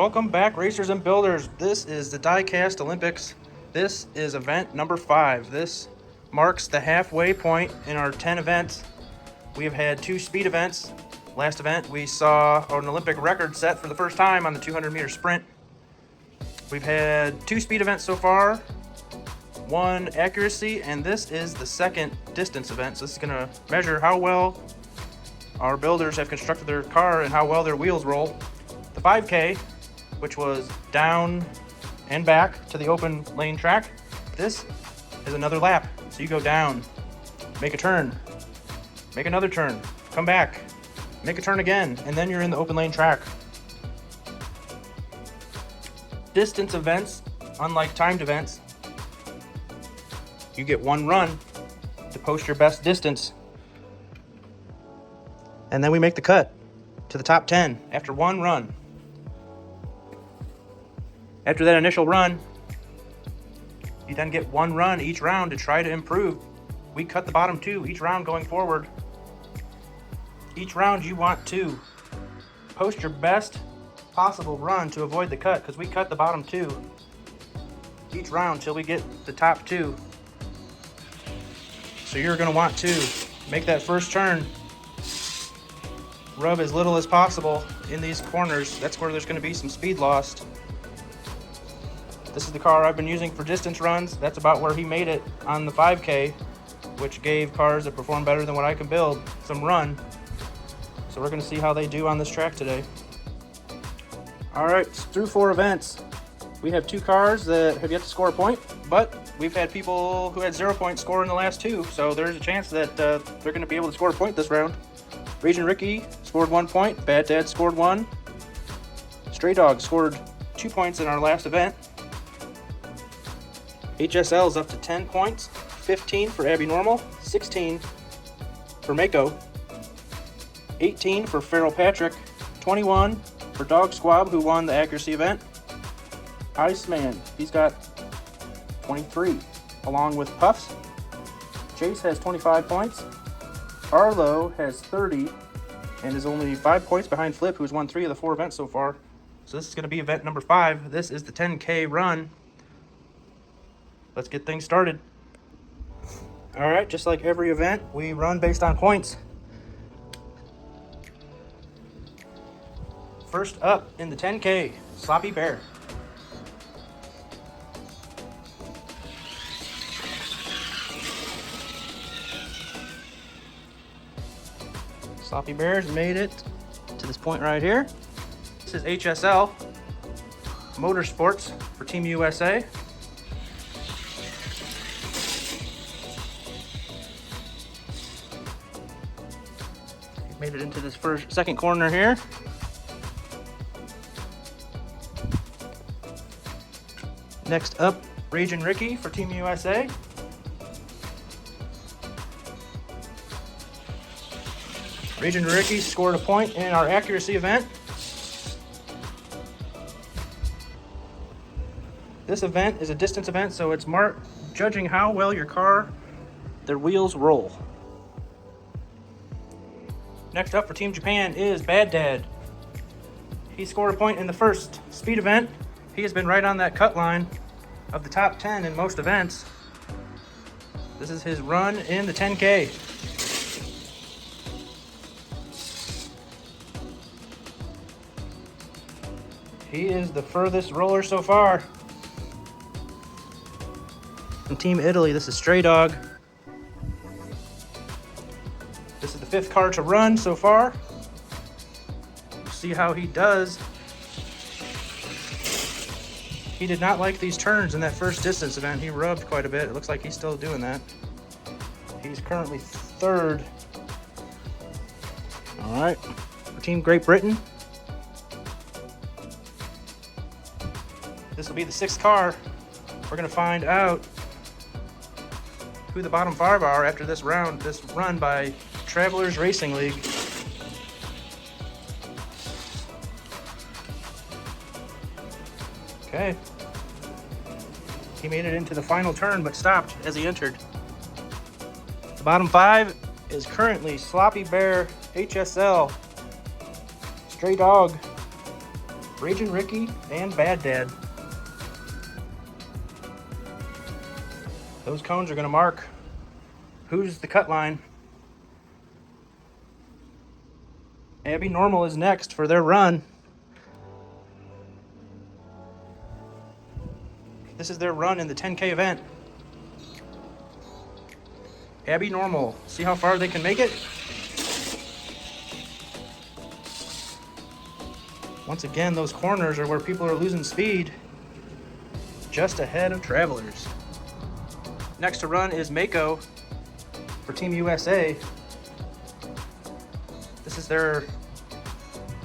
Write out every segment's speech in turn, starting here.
Welcome back, racers and builders. This is the Diecast Olympics. This is event number 5. This marks the halfway point in our 10 events. We have had 2 speed events. Last event, we saw an Olympic record set for the first time on the 200-meter sprint. We've had 2 speed events so far, 1 accuracy, and this is the second distance event. So this is going to measure how well our builders have constructed their car and how well their wheels roll. The 5K, which was down and back to the open lane track, this is another lap. So you go down, make a turn, make another turn, come back, make a turn again, and then you're in the open lane track. Distance events, unlike timed events, you get 1 run to post your best distance. And then we make the cut to the top 10 after 1 run. After that initial run, you then get 1 run each round to try to improve. We cut the bottom 2 each round going forward. Each round you want to post your best possible run to avoid the cut, because we cut the bottom 2 each round till we get the top 2. So you're going to want to make that first turn, rub as little as possible in these corners. That's where there's going to be some speed lost. This is the car I've been using for distance runs. That's about where he made it on the 5K, which gave cars that perform better than what I can build some run. So we're going to see how they do on this track today. All right, through 4 events, we have 2 cars that have yet to score a point, but we've had people who had 0 points score in the last 2, so there's a chance that they're going to be able to score a point this round. Raging Ricky scored 1 point, Bad Dad scored 1, Stray Dog scored 2 points in our last event. HSL is up to 10 points, 15 for Abby Normal, 16 for Mako, 18 for Feral Patrick, 21 for Dog Squab, who won the accuracy event. Iceman, he's got 23, along with Puffs. Chase has 25 points. Arlo has 30 and is only 5 points behind Flip, who's won 3 of the 4 events so far. So this is going to be event number 5. This is the 10K run. Let's get things started. All right, just like every event, we run based on points. First up in the 10K, Sloppy Bear. Sloppy Bear's made it to this point right here. This is HSL Motorsports for Team USA. Made it into this second corner here. Next up, Raging Ricky for Team USA. Raging Ricky scored a point in our accuracy event. This event is a distance event, so it's judging how well your car, their wheels roll. Next up for Team Japan is Bad Dad. He scored a point in the first speed event. He has been right on that cut line of the top 10 in most events. This is his run in the 10K. He is the furthest roller so far. From Team Italy, this is Stray Dog. This is the 5th car to run so far. We'll see how he does. He did not like these turns in that first distance event. He rubbed quite a bit. It looks like he's still doing that. He's currently 3rd. All right, for Team Great Britain. This will be the 6th car. We're gonna find out who the bottom 5 are after this run by Travelers Racing League. Okay. He made it into the final turn, but stopped as he entered. The bottom 5 is currently Sloppy Bear, HSL, Stray Dog, Raging Ricky and Bad Dad. Those cones are going to mark who's the cut line. Abby Normal is next for their run. This is their run in the 10K event. Abby Normal. See how far they can make it? Once again, those corners are where people are losing speed. Just ahead of Travelers. Next to run is Mako for Team USA. This is their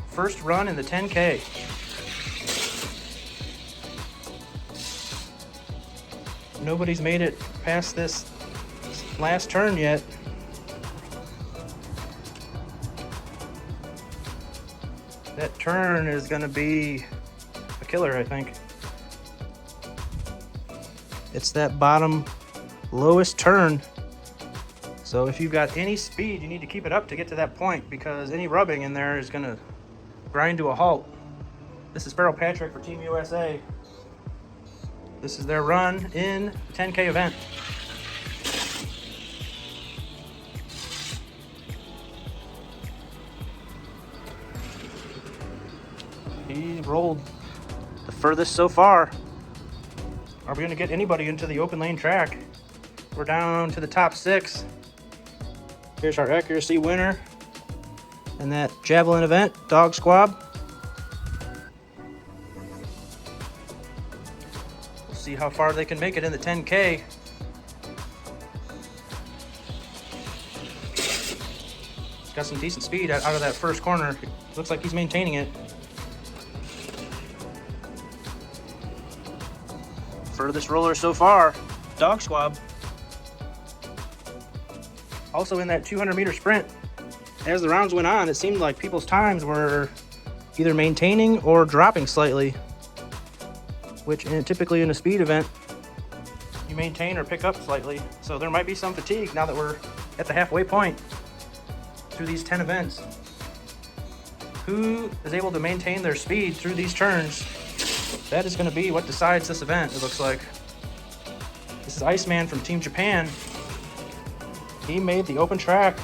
first run in the 10K. Nobody's made it past this last turn yet. That turn is going to be a killer, I think. It's that bottom lowest turn. So if you've got any speed, you need to keep it up to get to that point, because any rubbing in there is going to grind to a halt. This is Farrell Patrick for Team USA. This is their run in the 10K event. He rolled the furthest so far. Are we going to get anybody into the open lane track? We're down to the top 6. Here's our accuracy winner in that javelin event, Dog Squab. We'll see how far they can make it in the 10K. He's got some decent speed out of that first corner. Looks like he's maintaining it. Furthest roller so far, Dog Squab. Also in that 200-meter sprint, as the rounds went on, it seemed like people's times were either maintaining or dropping slightly, which typically in a speed event, you maintain or pick up slightly. So there might be some fatigue now that we're at the halfway point through these 10 events. Who is able to maintain their speed through these turns? That is going to be what decides this event, it looks like. This is Iceman from Team Japan. He made the open track.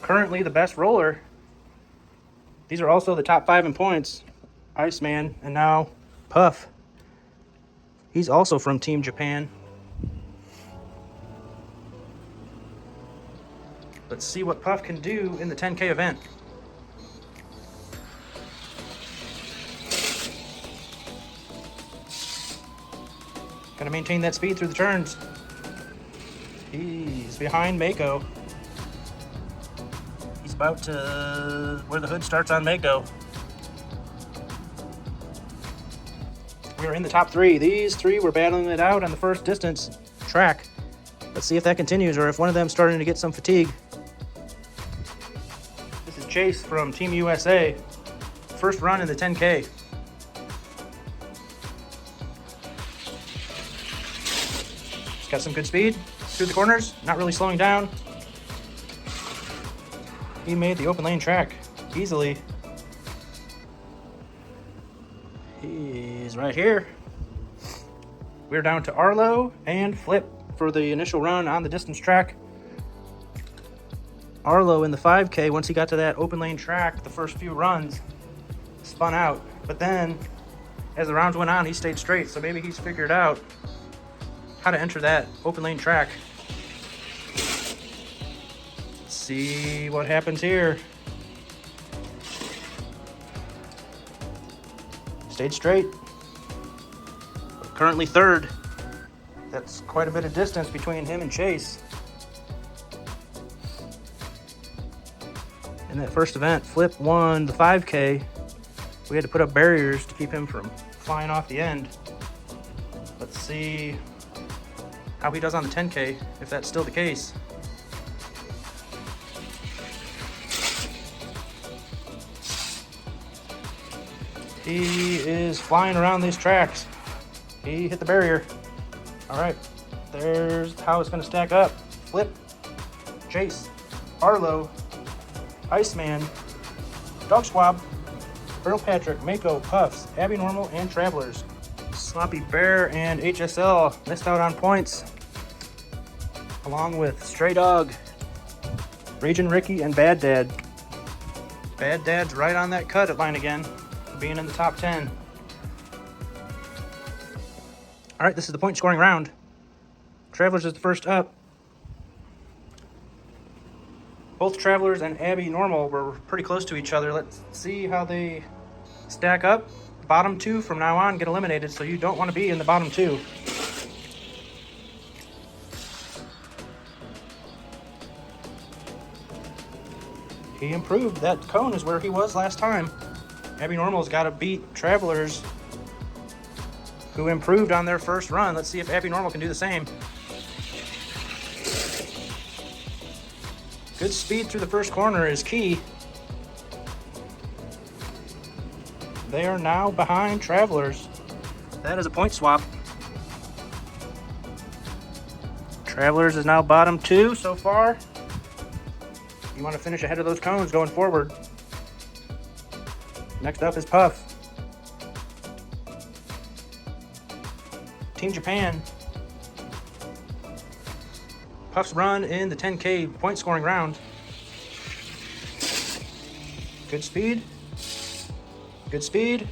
Currently the best roller. These are also the top 5 in points. Iceman, and now Puff. He's also from Team Japan. Let's see what Puff can do in the 10K event. Got to maintain that speed through the turns. He's behind Mako. He's about to where the hood starts on Mako. We're in the top 3. These 3 were battling it out on the first distance track. Let's see if that continues, or if one of them is starting to get some fatigue. This is Chase from Team USA. First run in the 10K. Got some good speed through the corners, not really slowing down. He made the open lane track easily. He's right here. We're down to Arlo and Flip for the initial run on the distance track. Arlo in the 5K, once he got to that open lane track, the first few runs spun out. But then, as the rounds went on, he stayed straight. So maybe he's figured out how to enter that open lane track. Let's see what happens here. Stayed straight. Currently 3rd. That's quite a bit of distance between him and Chase. In that first event, Flip won the 5K. We had to put up barriers to keep him from flying off the end. Let's see how he does on the 10K, if that's still the case. He is flying around these tracks. He hit the barrier. All right, there's how it's gonna stack up. Flip, Chase, Arlo, Iceman, Dog Squab, Earl Patrick, Mako, Puffs, Abby Normal, and Travelers. Sloppy Bear and HSL missed out on points, along with Stray Dog, Raging Ricky, and Bad Dad. Bad Dad's right on that cut line again, being in the top 10. All right, this is the point scoring round. Travelers is the first up. Both Travelers and Abby Normal were pretty close to each other. Let's see how they stack up. Bottom two from now on get eliminated, so you don't want to be in the bottom two. He improved. That cone is where he was last time. Abby Normal's got to beat Travelers, who improved on their first run. Let's see if Abby Normal can do the same. Good speed through the first corner is key. They are now behind Travelers. That is a point swap. Travelers is now bottom two so far. You want to finish ahead of those cones going forward. Next up is Puff. Team Japan. Puff's run in the 10K point scoring round. Good speed. Good speed.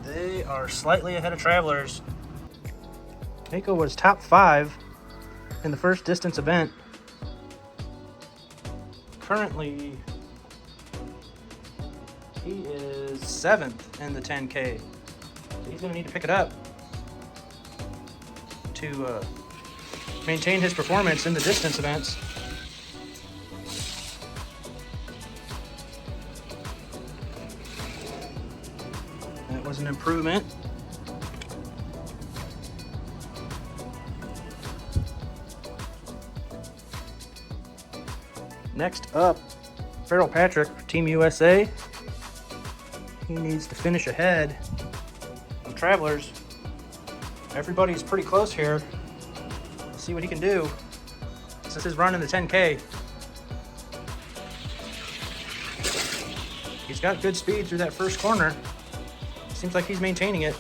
They are slightly ahead of Travelers. Mako was top 5 in the first distance event. Currently, he is 7th in the 10K. So he's going to need to pick it up to maintain his performance in the distance events. That was an improvement. Next up, Feral Patrick, Team USA. He needs to finish ahead of Travelers. Everybody's pretty close here. Let's see what he can do. This is his run in the 10K. He's got good speed through that first corner. Seems like he's maintaining it.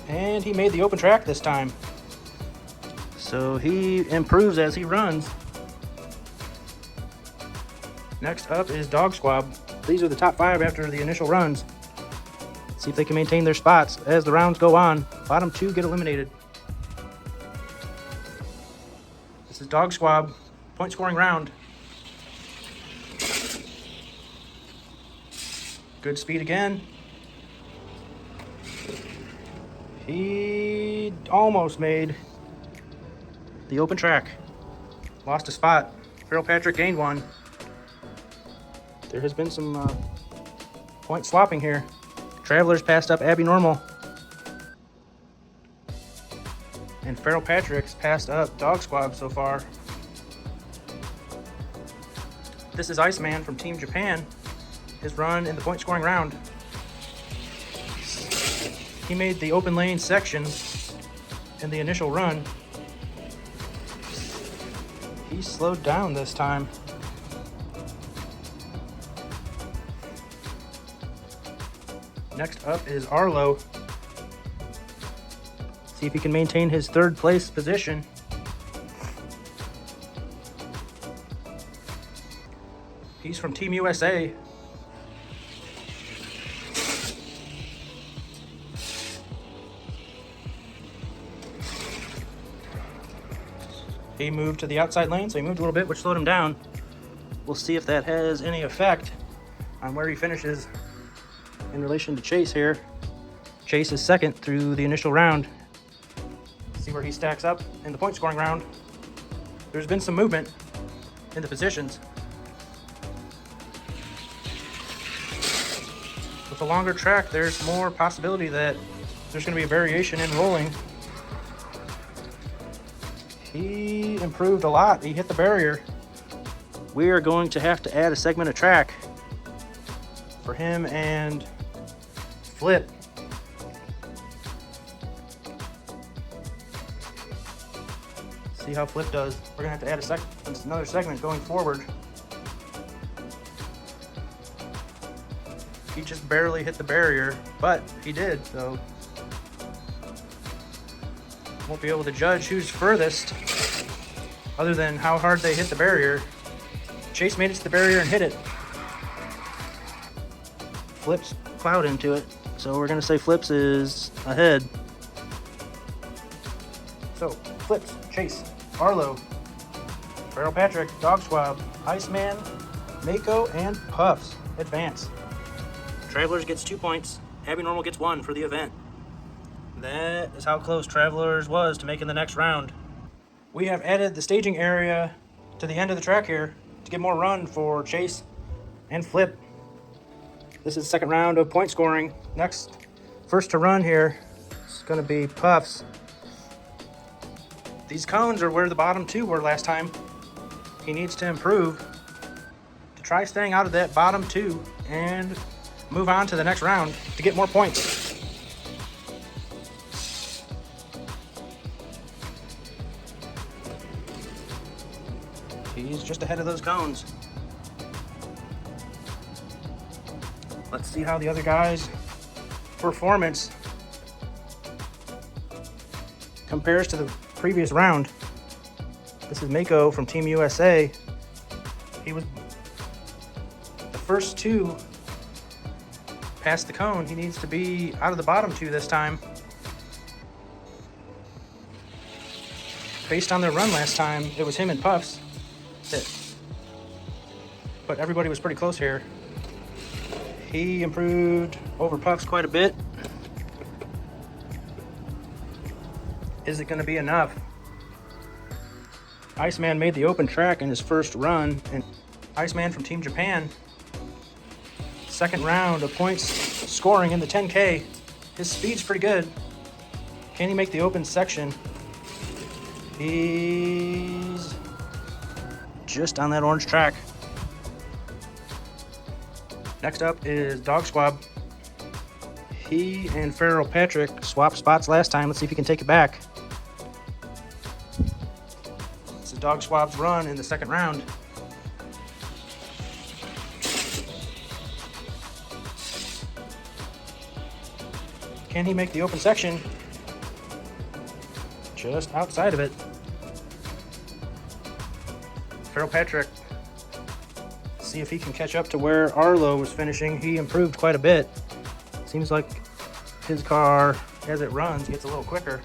And he made the open track this time. So he improves as he runs. Next up is Dog Squab. These are the top 5 after the initial runs. See if they can maintain their spots as the rounds go on. Bottom 2 get eliminated. This is Dog Squab, point scoring round. Good speed again. He almost made the open track. Lost a spot. Feral Patrick gained one. There has been some point swapping here. Travelers passed up Abby Normal. And Feral Patrick's passed up Dog Squab so far. This is Iceman from Team Japan. His run in the point scoring round. He made the open lane section in the initial run. He slowed down this time. Next up is Arlo. See if he can maintain his 3rd place position. He's from Team USA. He moved to the outside lane, so he moved a little bit, which slowed him down. We'll see if that has any effect on where he finishes in relation to Chase here. Chase is 2nd through the initial round. See where he stacks up in the point scoring round. There's been some movement in the positions. With a longer track, there's more possibility that there's going to be a variation in rolling. He improved a lot. He hit the barrier. We are going to have to add a segment of track for him and Flip. See how Flip does. We're gonna have to add another segment going forward. He just barely hit the barrier, but he did, so won't be able to judge who's furthest other than how hard they hit the barrier. Chase made it to the barrier and hit it. Flips plowed into it, so we're gonna say Flips is ahead. So Flips, Chase, Arlo, Feral Patrick, Dog Swab, Iceman, Mako, and Puffs advance. Travelers gets 2 points. Abby Normal gets 1 for the event. That is how close Travelers was to making the next round. We have added the staging area to the end of the track here to get more run for Chase and Flip. This is the second round of point scoring. Next, first to run here is going to be Puffs. These cones are where the bottom two were last time. He needs to improve to try staying out of that bottom two and move on to the next round to get more points. He's just ahead of those cones. Let's see how the other guys' performance compares to the previous round. This is Mako from Team USA. He was the first two past the cone. He needs to be out of the bottom two this time. Based on their run last time, it was him and Puffs. But everybody was pretty close here. He improved over Puffs quite a bit. Is it going to be enough? Iceman made the open track in his first run, and Iceman from Team Japan, second round of points scoring in the 10K. His speed's pretty good. Can he make the open section? He's just on that orange track. Next up is Dog Squab. He and Feral Patrick swapped spots last time. Let's see if he can take it back. This is Dog Squab's run in the second round. Can he make the open section? Just outside of it. Feral Patrick, see if he can catch up to where Arlo was finishing. He improved quite a bit. Seems like his car, as it runs, gets a little quicker.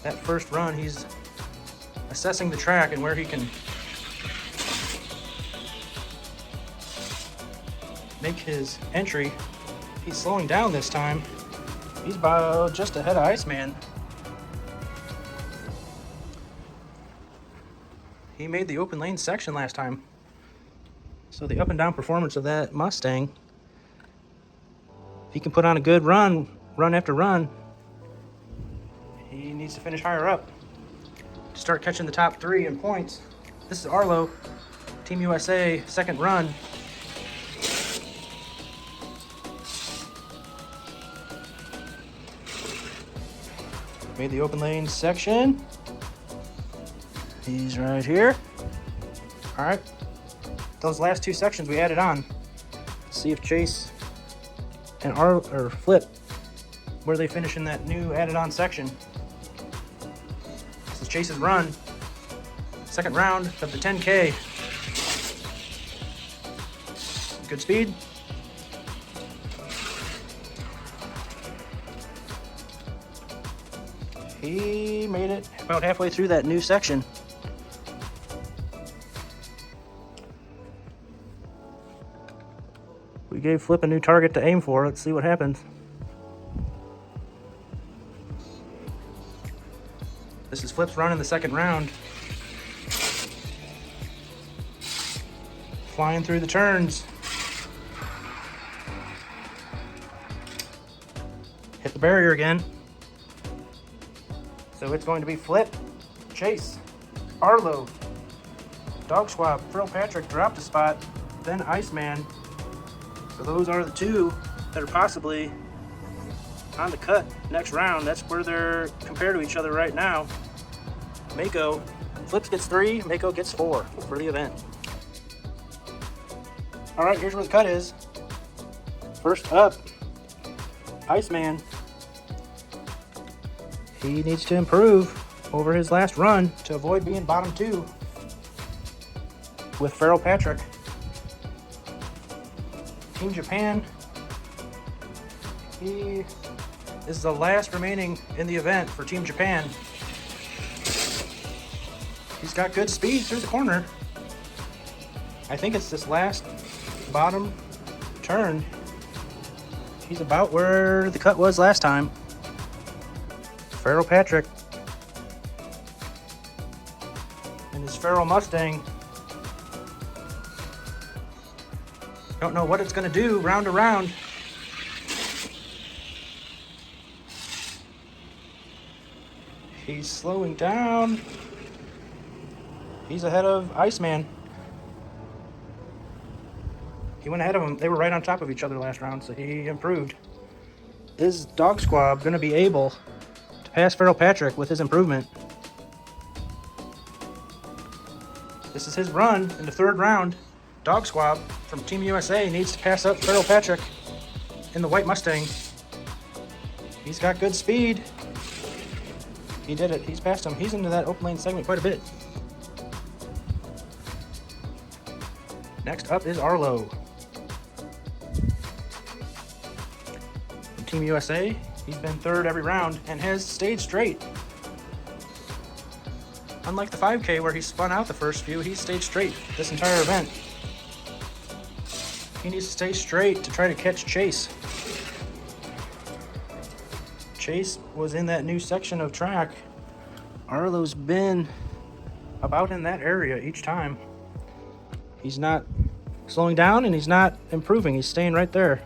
That first run, he's assessing the track and where he can make his entry. He's slowing down this time. He's about just ahead of Iceman. He made the open lane section last time. So the up and down performance of that Mustang, if he can put on a good run after run, he needs to finish higher up to start catching the top three in points. This is Arlo, Team USA, second run. Made the open lane section. He's right here. All right, those last two sections we added on. Let's see if Chase and Flip, where they finish in that new added on section. This is Chase's run. Second round of the 10K. Good speed. He made it about halfway through that new section. We gave Flip a new target to aim for. Let's see what happens. This is Flip's run in the second round. Flying through the turns. Hit the barrier again. So it's going to be Flip, Chase, Arlo, Dog Swab, Feral Patrick dropped a spot, then Iceman. So those are the two that are possibly on the cut next round. That's where they're compared to each other right now. Mako, Flips gets 3, Mako gets 4 for the event. All right, here's where the cut is. First up, Iceman. He needs to improve over his last run to avoid being bottom 2 with Feral Patrick. Team Japan, he is the last remaining in the event for Team Japan. He's got good speed through the corner. I think it's this last bottom turn. He's about where the cut was last time. Feral Patrick and his Feral Mustang. Don't know what it's going to do round to round. He's slowing down. He's ahead of Iceman. He went ahead of him. They were right on top of each other last round, so he improved. Is Dog Squab going to be able to pass Feral Patrick with his improvement? This is his run in the third round. Dog Squab from Team USA needs to pass up Feral Patrick in the white Mustang. He's got good speed. He did it. He's passed him. He's into that open lane segment quite a bit. Next up is Arlo. From Team USA, he's been third every round and has stayed straight. Unlike the 5K where he spun out the first few, he stayed straight this entire event. He needs to stay straight to try to catch Chase. Chase was in that new section of track. Arlo's been about in that area each time. He's not slowing down and he's not improving. He's staying right there.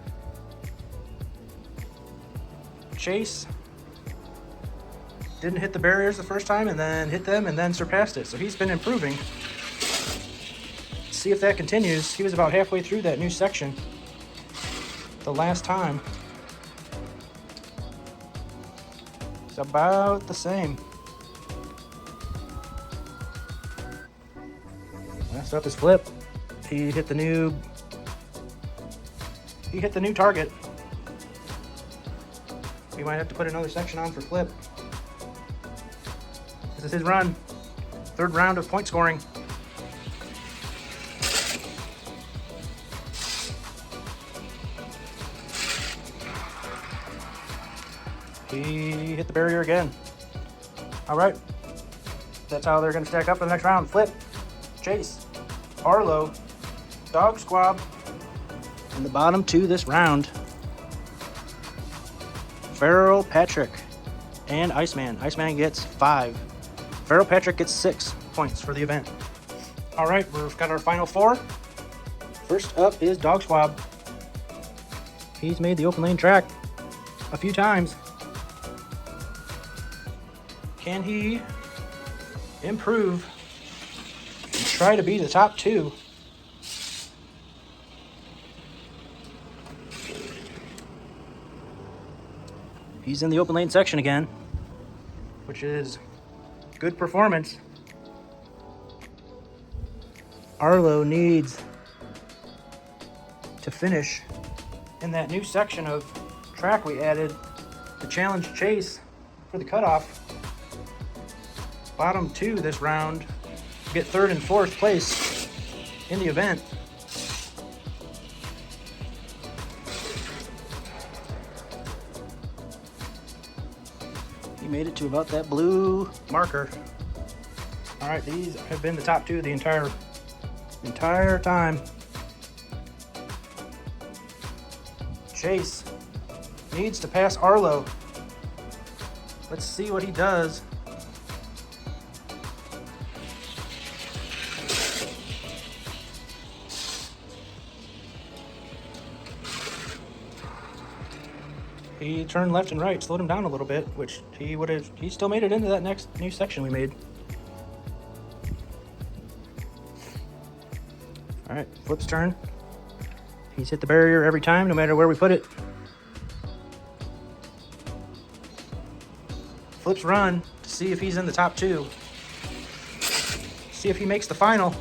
Chase didn't hit the barriers the first time and then hit them and then surpassed it. So he's been improving. See if that continues. He was about halfway through that new section the last time. It's about the same. Last up is Flip. He hit the new target. We might have to put another section on for Flip. This is his run. Third round of point scoring. He hit the barrier again. All right. That's how they're going to stack up for the next round. Flip, Chase, Arlo, Dog Squab, and the bottom 2 this round. Feral Patrick and Iceman. Iceman gets 5. Feral Patrick gets 6 points for the event. All right, we've got our final 4. First up is Dog Squab. He's made the open lane track a few times. Can he improve and try to be the top 2? He's in the open lane section again, which is good performance. Arlo needs to finish in that new section of track we added to challenge Chase for the cutoff. Bottom 2 this round get 3rd and 4th place in the event. He made it to about that blue marker. All right, these have been the top 2 the entire time. Chase needs to pass Arlo. Let's see what he does. He turned left and right, slowed him down a little bit, which he still made it into that next new section we made. All right, Flip's turn. He's hit the barrier every time, no matter where we put it. Flip's run to see if he's in the top 2. See if he makes the final.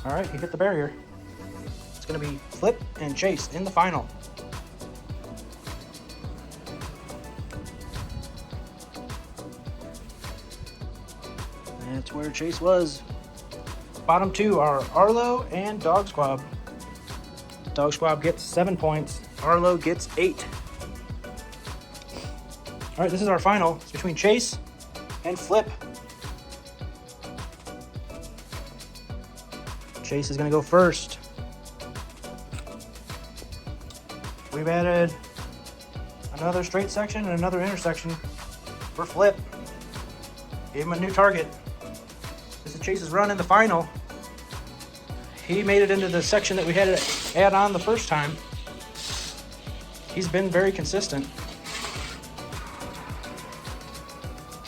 All right, he hit the barrier. It's gonna be Flip and Chase in the final. That's where Chase was. Bottom 2 are Arlo and Dog Squab. Dog Squab gets 7 points. Arlo gets 8. All right, this is our final. It's between Chase and Flip. Chase is gonna go first. We've added another straight section and another intersection for Flip. Gave him a new target. This is Chase's run in the final. He made it into the section that we had to add on the first time. He's been very consistent.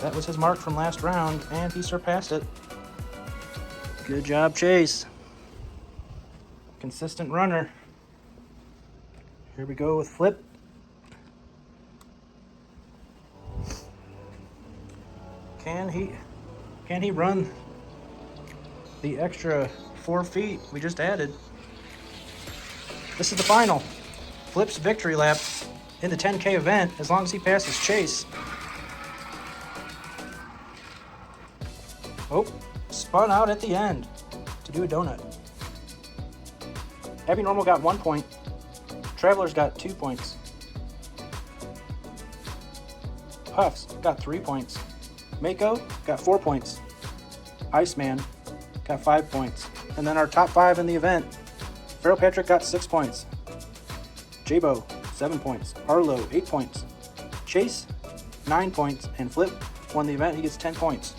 That was his mark from last round, and he surpassed it. Good job, Chase. Consistent runner. Here we go with Flip. Can he run the extra 4 feet we just added? This is the final. Flip's victory lap in the 10K event, as long as he passes Chase. Oh, spun out at the end to do a donut. Abby Normal got 1 point. Travelers got 2 points. Puffs got 3 points. Mako got 4 points. Iceman got 5 points. And then our top 5 in the event, Farrell Patrick got 6 points. Jabo, 7 points. Arlo, 8 points. Chase, 9 points. And Flip won the event. He gets 10 points.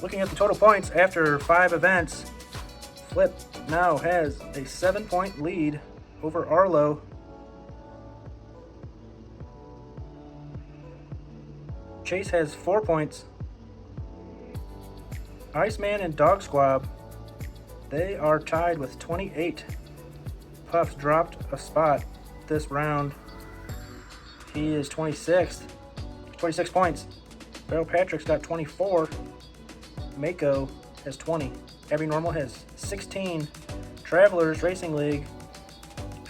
Looking at the total points after 5 events, Flip now has a 7-point lead over Arlo. Chase has 4 points. Iceman and Dog Squab, they are tied with 28. Puffs dropped a spot this round. He is 26th. 26 points. Farrell Patrick's got 24. Mako has 20. Abby Normal has 16. Travelers Racing League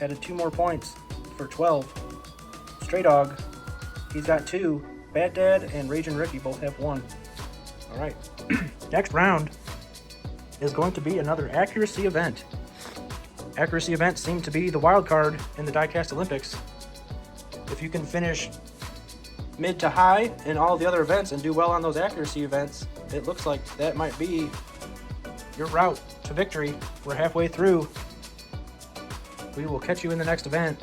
added 2 more points for 12. Stray Dog, he's got 2. Bad Dad and Raging Ricky both have 1. All right. Next round is going to be another accuracy event. Accuracy events seem to be the wild card in the diecast Olympics. If you can finish mid to high in all the other events and do well on those accuracy events, it looks like that might be your route to victory. We're halfway through. We will catch you in the next event.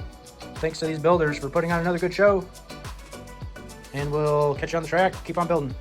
Thanks to these builders for putting on another good show. And we'll catch you on the track. Keep on building.